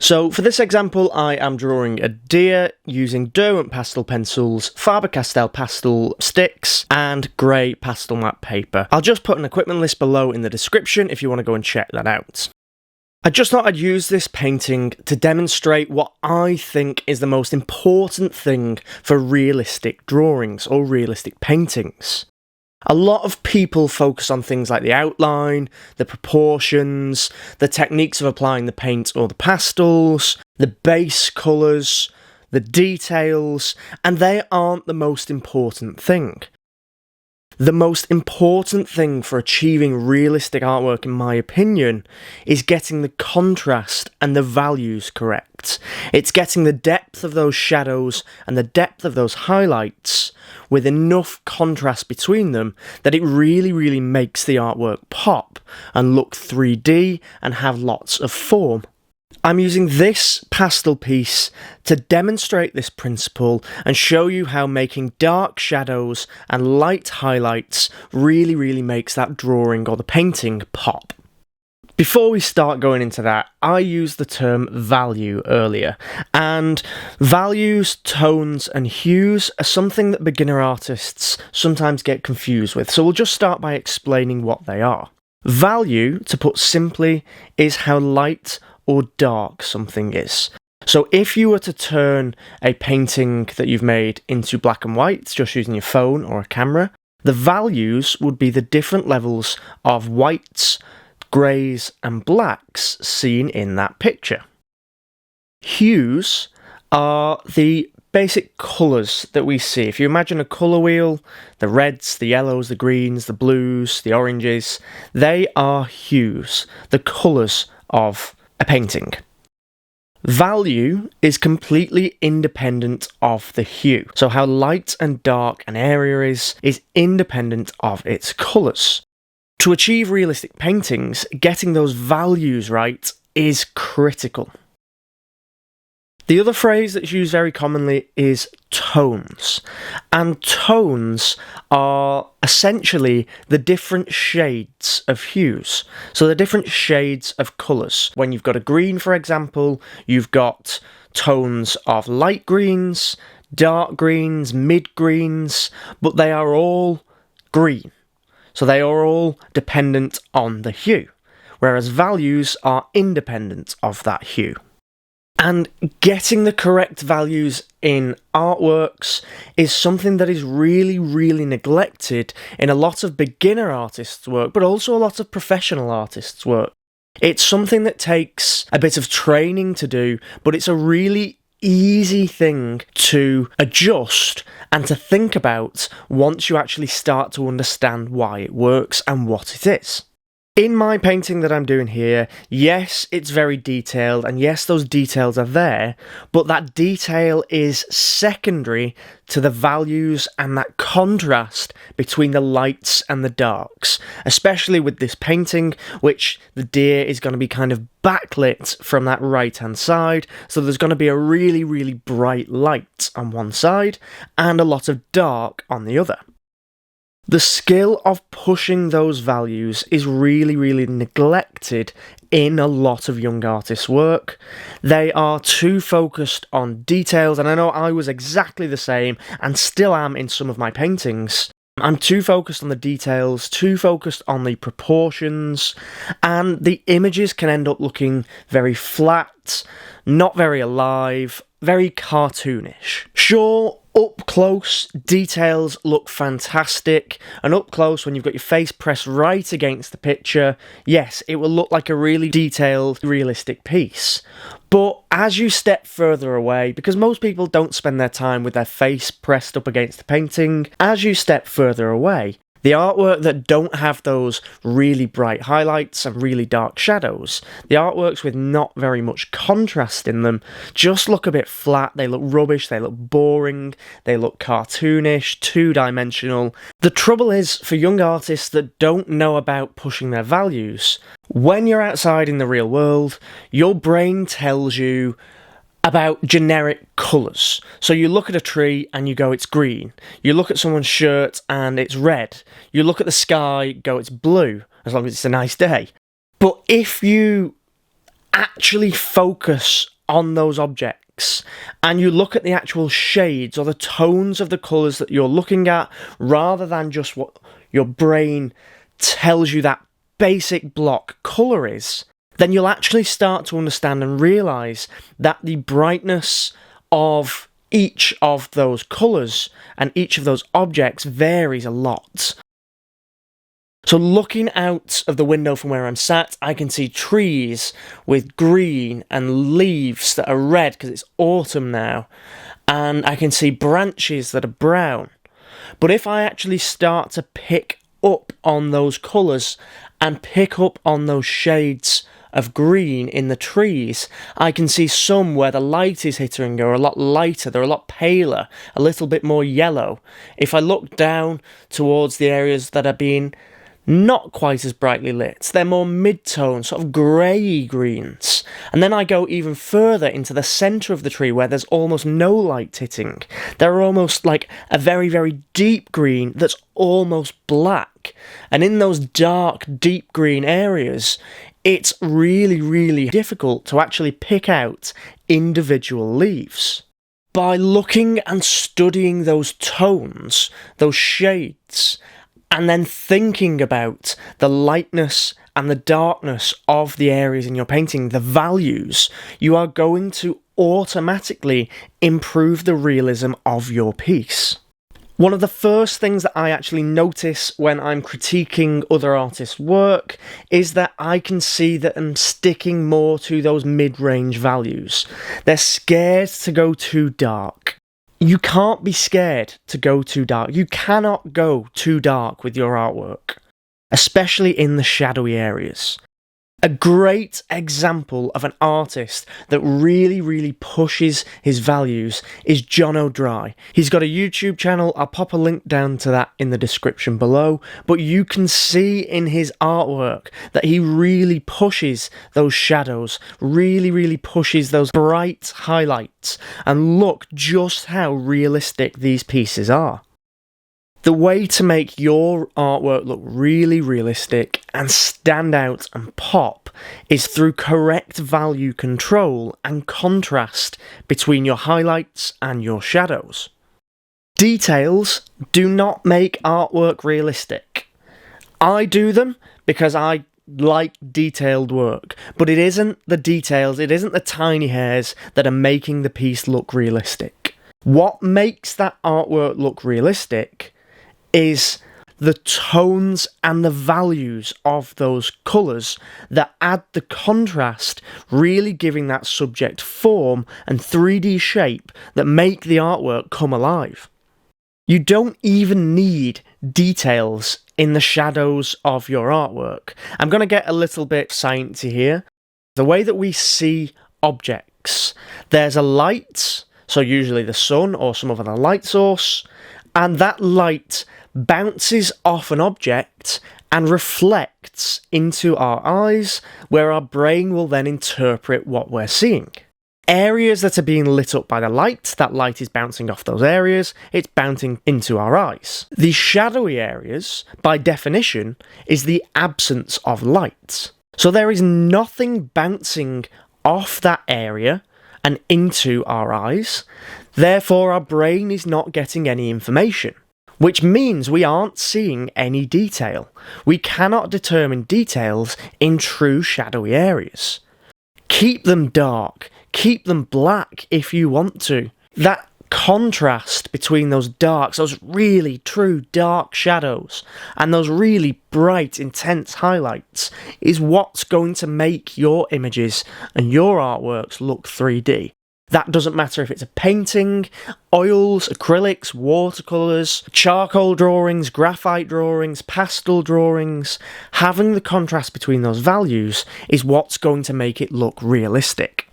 So for this example, I am drawing a deer using Derwent pastel pencils, Faber-Castell pastel sticks, and grey pastel matte paper. I'll just put an equipment list below in the description if you want to go and check that out. I just thought I'd use this painting to demonstrate what I think is the most important thing for realistic drawings or realistic paintings. A lot of people focus on things like the outline, the proportions, the techniques of applying the paint or the pastels, the base colours, the details, and they aren't the most important thing. The most important thing for achieving realistic artwork, in my opinion, is getting the contrast and the values correct. It's getting the depth of those shadows and the depth of those highlights with enough contrast between them that it really makes the artwork pop and look 3D and have lots of form. I'm using this pastel piece to demonstrate this principle and show you how making dark shadows and light highlights really makes that drawing or the painting pop. Before we start going into that, I used the term value earlier, and values, tones and hues are something that beginner artists sometimes get confused with, so we'll just start by explaining what they are. Value, to put simply, is how light or dark something is. So if you were to turn a painting that you've made into black and white, just using your phone or a camera, the values would be the different levels of whites, greys and blacks seen in that picture. Hues are the basic colours that we see. If you imagine a colour wheel, the reds, the yellows, the greens, the blues, the oranges, they are hues, the colours of a painting. Value is completely independent of the hue. So how light and dark an area is independent of its colours. To achieve realistic paintings, getting those values right is critical. The other phrase that's used very commonly is tones. And tones are essentially the different shades of hues. So the different shades of colours. When you've got a green, for example, you've got tones of light greens, dark greens, mid greens, but they are all green. So they are all dependent on the hue, whereas values are independent of that hue. And getting the correct values in artworks is something that is really neglected in a lot of beginner artists' work, but also a lot of professional artists' work. It's something that takes a bit of training to do, but it's a really easy thing to adjust and to think about once you actually start to understand why it works and what it is. In my painting that I'm doing here, yes, it's very detailed, and yes, those details are there, but that detail is secondary to the values and that contrast between the lights and the darks, especially with this painting, which the deer is going to be kind of backlit from that right-hand side, so there's going to be a really bright light on one side and a lot of dark on the other. The skill of pushing those values is really neglected in a lot of young artists' work. They are too focused on details, and I know I was exactly the same, and still am in some of my paintings. I'm too focused on the details, too focused on the proportions, and the images can end up looking very flat, not very alive, very cartoonish. Sure, up close, details look fantastic, and up close, when you've got your face pressed right against the picture, yes, it will look like a really detailed, realistic piece. But as you step further away, because most people don't spend their time with their face pressed up against the painting, as you step further away, the artwork that don't have those really bright highlights and really dark shadows, the artworks with not very much contrast in them, just look a bit flat, they look rubbish, they look boring, they look cartoonish, two-dimensional. The trouble is, for young artists that don't know about pushing their values, when you're outside in the real world, your brain tells you about generic colours. So you look at a tree and you go, it's green. You look at someone's shirt and it's red. You look at the sky, go, it's blue, as long as it's a nice day. But if you actually focus on those objects and you look at the actual shades or the tones of the colours that you're looking at, rather than just what your brain tells you that basic block colour is, then you'll actually start to understand and realise that the brightness of each of those colours and each of those objects varies a lot. So looking out of the window from where I'm sat, I can see trees with green and leaves that are red because it's autumn now, and I can see branches that are brown. But if I actually start to pick up on those colours and pick up on those shades of green in the trees, I can see some where the light is hitting are a lot lighter, they're a lot paler, a little bit more yellow. If I look down towards the areas that are being not quite as brightly lit, they're more mid-tone, sort of grey greens. And then I go even further into the centre of the tree where there's almost no light hitting. They're almost like a very, very deep green that's almost black. And in those dark, deep green areas, it's really, really difficult to actually pick out individual leaves. By looking and studying those tones, those shades, and then thinking about the lightness and the darkness of the areas in your painting, the values, you are going to automatically improve the realism of your piece. One of the first things that I actually notice when I'm critiquing other artists' work is that I can see that I'm sticking more to those mid-range values. They're scared to go too dark. You can't be scared to go too dark. You cannot go too dark with your artwork, especially in the shadowy areas. A great example of an artist that really, really pushes his values is John O'Dry. He's got a YouTube channel, I'll pop a link down to that in the description below, but you can see in his artwork that he really pushes those shadows, really, really pushes those bright highlights, and look just how realistic these pieces are. The way to make your artwork look really realistic and stand out and pop is through correct value control and contrast between your highlights and your shadows. Details do not make artwork realistic. I do them because I like detailed work, but it isn't the details, it isn't the tiny hairs that are making the piece look realistic. What makes that artwork look realistic is the tones and the values of those colours that add the contrast, really giving that subject form and 3D shape that make the artwork come alive. You don't even need details in the shadows of your artwork. I'm going to get a little bit sciencey here. The way that we see objects, there's a light, so usually the sun or some other light source, and that light bounces off an object and reflects into our eyes, where our brain will then interpret what we're seeing. Areas that are being lit up by the light, that light is bouncing off those areas, it's bouncing into our eyes. The shadowy areas, by definition, is the absence of light. So there is nothing bouncing off that area and into our eyes, therefore our brain is not getting any information. Which means we aren't seeing any detail. We cannot determine details in true shadowy areas. Keep them dark, keep them black if you want to. That contrast between those darks, those really true dark shadows, and those really bright, intense highlights is what's going to make your images and your artworks look 3D. That doesn't matter if it's a painting, oils, acrylics, watercolours, charcoal drawings, graphite drawings, pastel drawings. Having the contrast between those values is what's going to make it look realistic.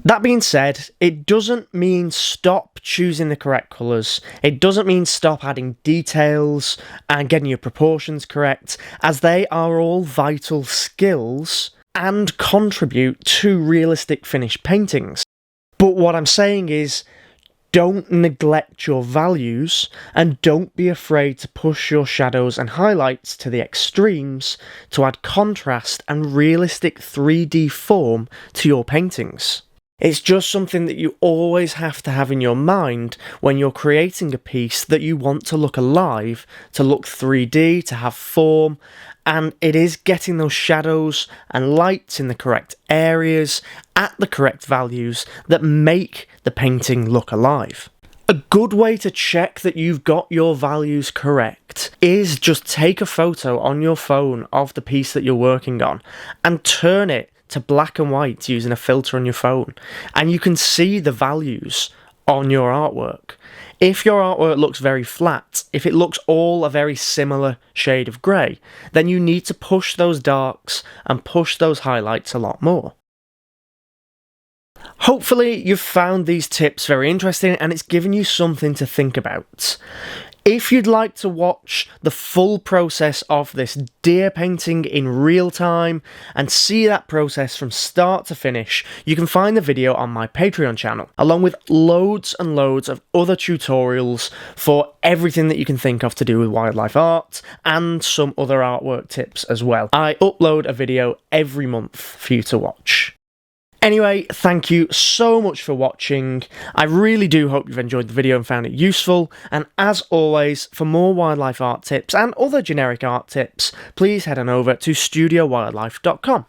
That being said, it doesn't mean stop choosing the correct colours. It doesn't mean stop adding details and getting your proportions correct, as they are all vital skills and contribute to realistic finished paintings. But what I'm saying is, Don't neglect your values, and don't be afraid to push your shadows and highlights to the extremes to add contrast and realistic 3D form to your paintings. It's just something that you always have to have in your mind when you're creating a piece that you want to look alive, to look 3D, to have form, and it is getting those shadows and lights in the correct areas at the correct values that make the painting look alive. A good way to check that you've got your values correct is just take a photo on your phone of the piece that you're working on and turn it to black and white using a filter on your phone, and you can see the values on your artwork. If your artwork looks very flat, if it looks all a very similar shade of grey, then you need to push those darks and push those highlights a lot more. Hopefully you've found these tips very interesting and it's given you something to think about. If you'd like to watch the full process of this deer painting in real time and see that process from start to finish, you can find the video on my Patreon channel, along with loads and loads of other tutorials for everything that you can think of to do with wildlife art, and some other artwork tips as well. I upload a video every month for you to watch. Anyway, thank you so much for watching. I really do hope you've enjoyed the video and found it useful. And as always, for more wildlife art tips and other generic art tips, please head on over to studiowildlife.com.